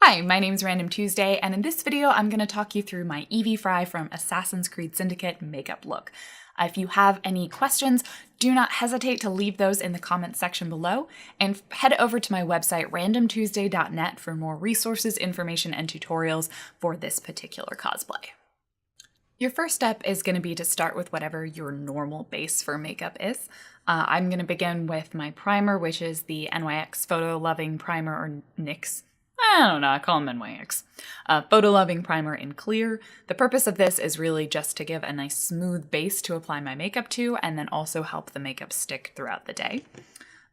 Hi, my name's Random Tuesday, and in this video I'm going to talk you through my Evie Frye from Assassin's Creed Syndicate makeup look. If you have any questions, do not hesitate to leave those in the comments section below, and head over to my website randomtuesday.net for more resources, information, and tutorials for this particular cosplay. Your first step is going to be to start with whatever your normal base for makeup is. I'm going to begin with my primer, which is the NYX Photo Loving Primer, or NYX. I don't know, I call them NYX. Photo Loving Primer in clear. The purpose of this is really just to give a nice smooth base to apply my makeup to, and then also help the makeup stick throughout the day.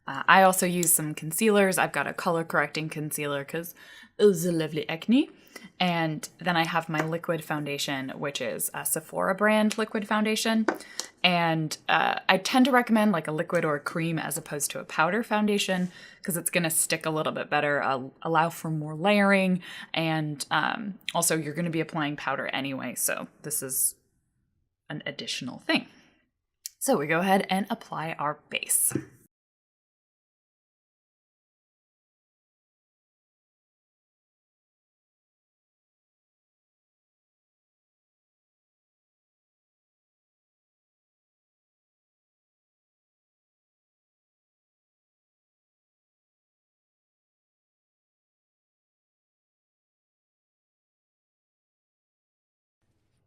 I also use some concealers. I've got a color correcting concealer because it's a lovely acne. And then I have my liquid foundation, which is a Sephora brand liquid foundation. And I tend to recommend like a liquid or a cream as opposed to a powder foundation because it's going to stick a little bit better, allow for more layering, and also you're going to be applying powder anyway, so this is an additional thing. So we go ahead and apply our base.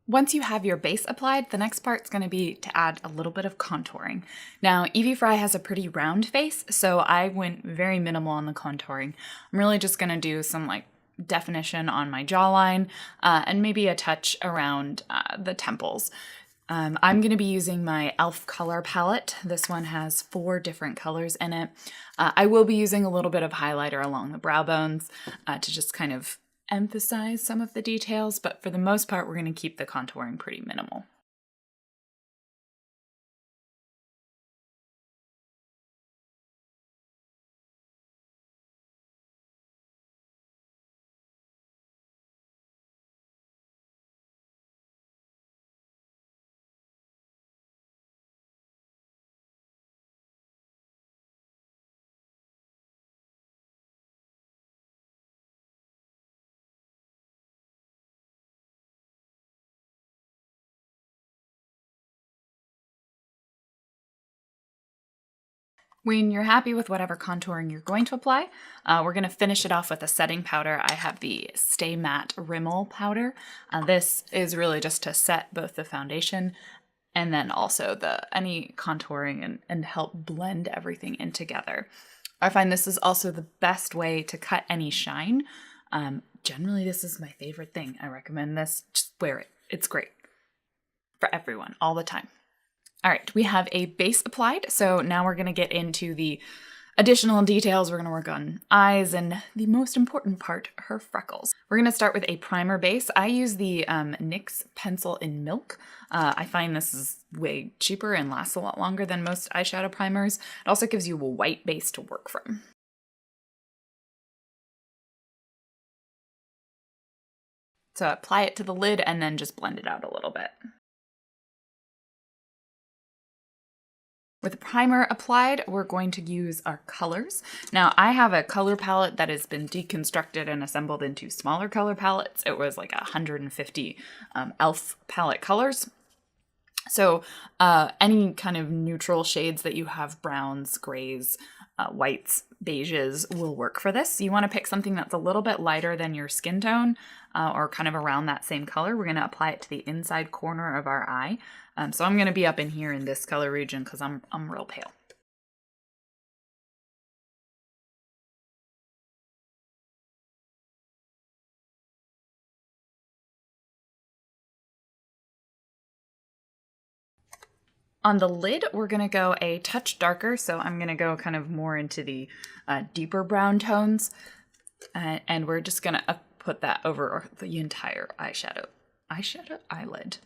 Once you have your base applied, the next part's going to be to add a little bit of contouring. Now, Evie Frye has a pretty round face, so I went very minimal on the contouring. I'm really just going to do some like definition on my jawline and maybe a touch around the temples. I'm going to be using my e.l.f. color palette. This one has 4 different colors in it. I will be using a little bit of highlighter along the brow bones to just kind of emphasize some of the details, but for the most part, we're going to keep the contouring pretty minimal. When you're happy with whatever contouring you're going to apply, we're going to finish it off with a setting powder. I have the Stay Matte Rimmel powder. This is really just to set both the foundation and then also any contouring and help blend everything in together. I find this is also the best way to cut any shine. Generally, this is my favorite thing. I recommend this. Just wear it. It's great for everyone, all the time. All right, we have a base applied, so now we're going to get into the additional details. We're going to work on eyes and the most important part, her freckles. We're going to start with a primer base. I use the NYX Pencil in Milk. I find this is way cheaper and lasts a lot longer than most eyeshadow primers. It also gives you a white base to work from. So apply it to the lid and then just blend it out a little bit. With the primer applied, we're going to use our colors. Now, I have a color palette that has been deconstructed and assembled into smaller color palettes. It was like 150 e.l.f. palette colors. So any kind of neutral shades that you have, browns, grays, whites, beiges, will work for this. You want to pick something that's a little bit lighter than your skin tone or kind of around that same color. We're going to apply it to the inside corner of our eye. So I'm going to be up in here in this color region because I'm real pale. On the lid, we're going to go a touch darker, so I'm going to go kind of more into the deeper brown tones, and we're just going to put that over the entire eyelid.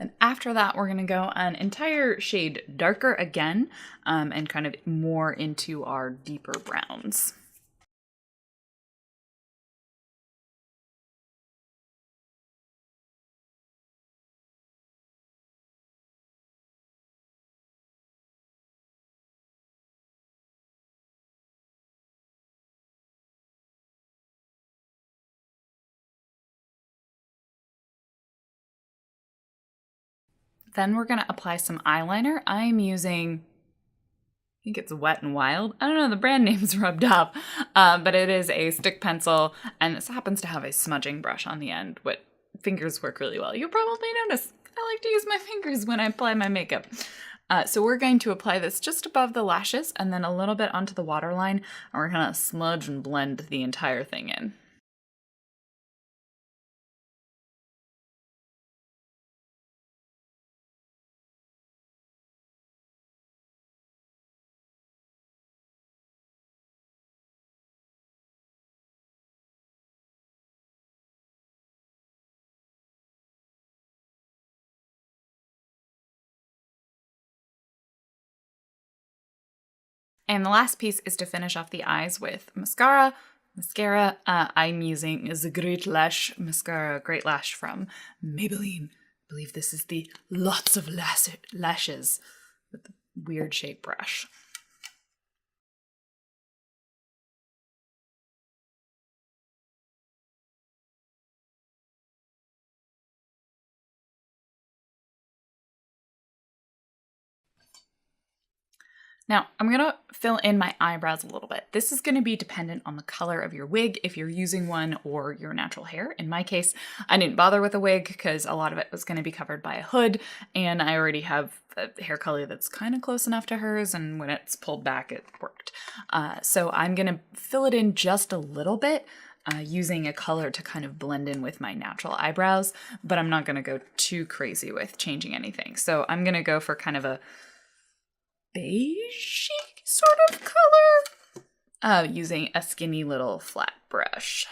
And after that, we're going to go an entire shade darker again, and kind of more into our deeper browns. Then we're going to apply some eyeliner. I'm using, I think it's Wet n Wild. I don't know, the brand name's rubbed up, but it is a stick pencil, and this happens to have a smudging brush on the end, but fingers work really well. You'll probably notice I like to use my fingers when I apply my makeup. So we're going to apply this just above the lashes and then a little bit onto the waterline, and we're going to smudge and blend the entire thing in. And the last piece is to finish off the eyes with mascara. I'm using the Great Lash mascara, Great Lash from Maybelline. I believe this is the Lots of Lashes with the weird shape brush. Now, I'm going to fill in my eyebrows a little bit. This is going to be dependent on the color of your wig, if you're using one, or your natural hair. In my case, I didn't bother with a wig because a lot of it was going to be covered by a hood, and I already have a hair color that's kind of close enough to hers, and when it's pulled back, it worked. So I'm going to fill it in just a little bit, using a color to kind of blend in with my natural eyebrows, but I'm not going to go too crazy with changing anything. So I'm going to go for kind of a beige sort of color, using a skinny little flat brush.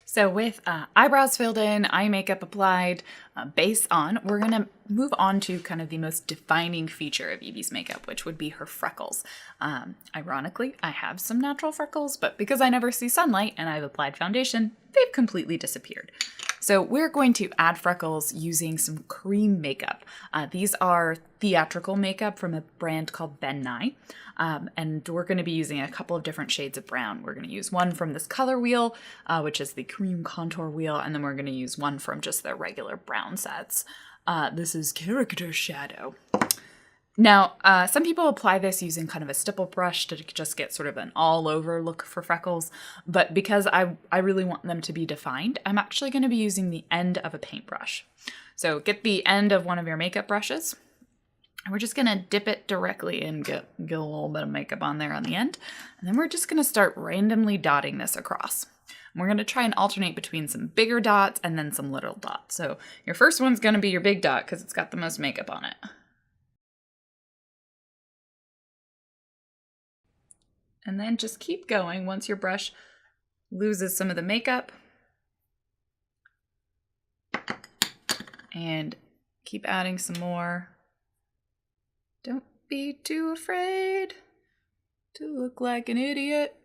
So with eyebrows filled in, eye makeup applied, base on, we're going to move on to kind of the most defining feature of Evie's makeup, which would be her freckles. Ironically, I have some natural freckles, but because I never see sunlight and I've applied foundation, they've completely disappeared. So we're going to add freckles using some cream makeup. These are theatrical makeup from a brand called Ben Nye. And we're going to be using a couple of different shades of brown. We're going to use one from this color wheel, which is the cream contour wheel, and then we're going to use one from just their regular brown sets. This is Character Shadow. Now, some people apply this using kind of a stipple brush to just get sort of an all-over look for freckles, but because I really want them to be defined, I'm actually going to be using the end of a paintbrush. So get the end of one of your makeup brushes, and we're just going to dip it directly in, get a little bit of makeup on there on the end, and then we're just going to start randomly dotting this across. And we're going to try and alternate between some bigger dots and then some little dots. So your first one's going to be your big dot because it's got the most makeup on it. And then just keep going once your brush loses some of the makeup. And keep adding some more. Don't be too afraid to look like an idiot.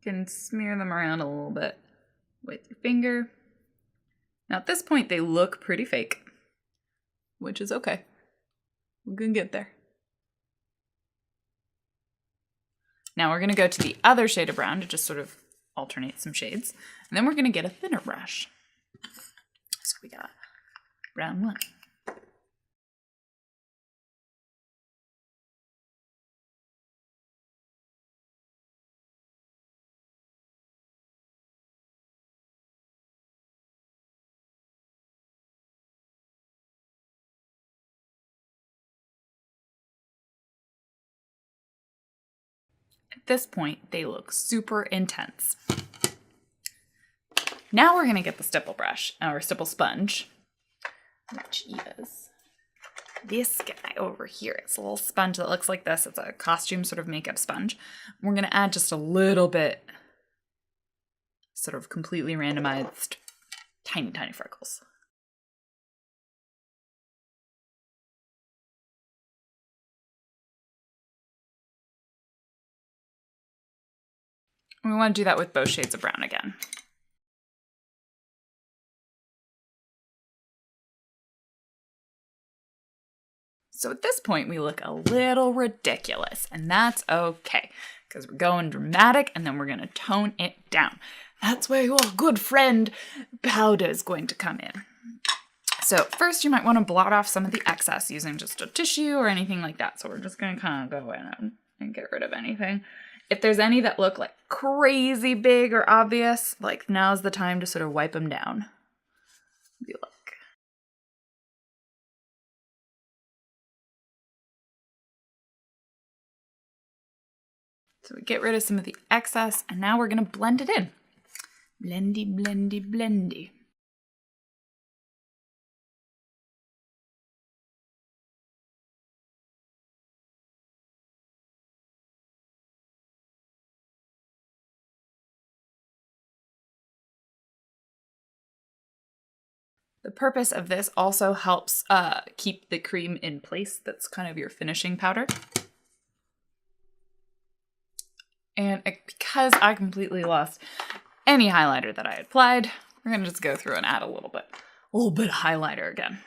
You can smear them around a little bit with your finger. Now at this point they look pretty fake, which is okay. We're gonna get there. Now we're gonna go to the other shade of brown to just sort of alternate some shades. And then we're gonna get a thinner brush. So we got brown one. At this point, they look super intense. Now we're gonna get the stipple brush, or stipple sponge, which is this guy over here. It's a little sponge that looks like this. It's a costume sort of makeup sponge. We're gonna add just a little bit, sort of completely randomized, tiny, tiny freckles. We want to do that with both shades of brown again. So at this point, we look a little ridiculous, and that's okay, because we're going dramatic, and then we're going to tone it down. That's where your good friend powder is going to come in. So first, you might want to blot off some of the excess using just a tissue or anything like that. So we're just going to kind of go in and get rid of anything. If there's any that look like crazy big or obvious, like now's the time to sort of wipe them down. Be like, so we get rid of some of the excess, and now we're going to blend it in. Blendy, blendy, blendy. The purpose of this also helps keep the cream in place. That's kind of your finishing powder. And because I completely lost any highlighter that I had applied, we're going to just go through and add a little bit of highlighter again.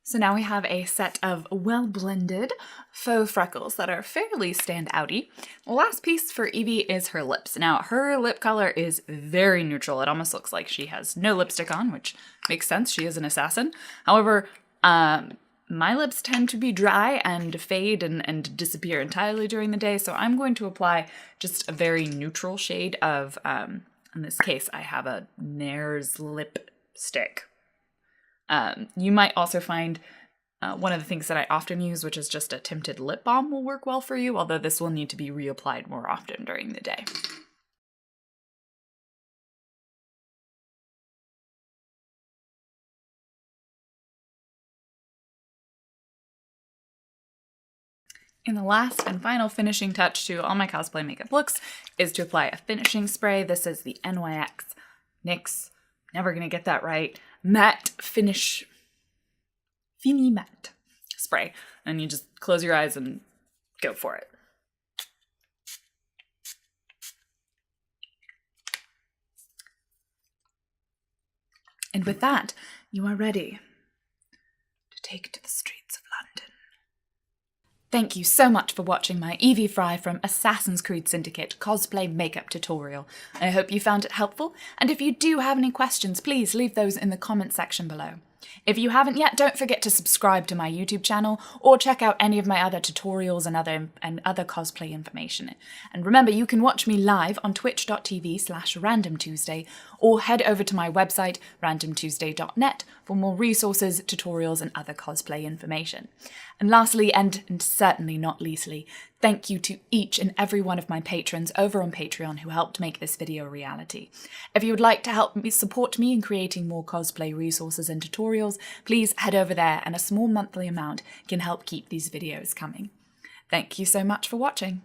So now we have a set of well-blended faux freckles that are fairly stand-outy. The last piece for Evie is her lips. Now, her lip color is very neutral. It almost looks like she has no lipstick on, which makes sense. She is an assassin. However, my lips tend to be dry and fade and disappear entirely during the day, so I'm going to apply just a very neutral shade of, in this case, I have a Nair's lipstick. You might also find one of the things that I often use, which is just a tinted lip balm, will work well for you, although this will need to be reapplied more often during the day. And the last and final finishing touch to all my cosplay makeup looks is to apply a finishing spray. This is the NYX, never gonna get that right, matte finish, Fini Matte spray. And you just close your eyes and go for it. And with that, you are ready to take to the streets of London. Thank you so much for watching my Evie Frye from Assassin's Creed Syndicate cosplay makeup tutorial. I hope you found it helpful, and if you do have any questions, please leave those in the comment section below. If you haven't yet, don't forget to subscribe to my YouTube channel or check out any of my other tutorials and other cosplay information. And remember, you can watch me live on twitch.tv/randomtuesday or head over to my website, randomtuesday.net, for more resources, tutorials, and other cosplay information. And lastly, and certainly not leastly, thank you to each and every one of my patrons over on Patreon who helped make this video a reality. If you would like to help me support me in creating more cosplay resources and tutorials, please head over there, and a small monthly amount can help keep these videos coming. Thank you so much for watching.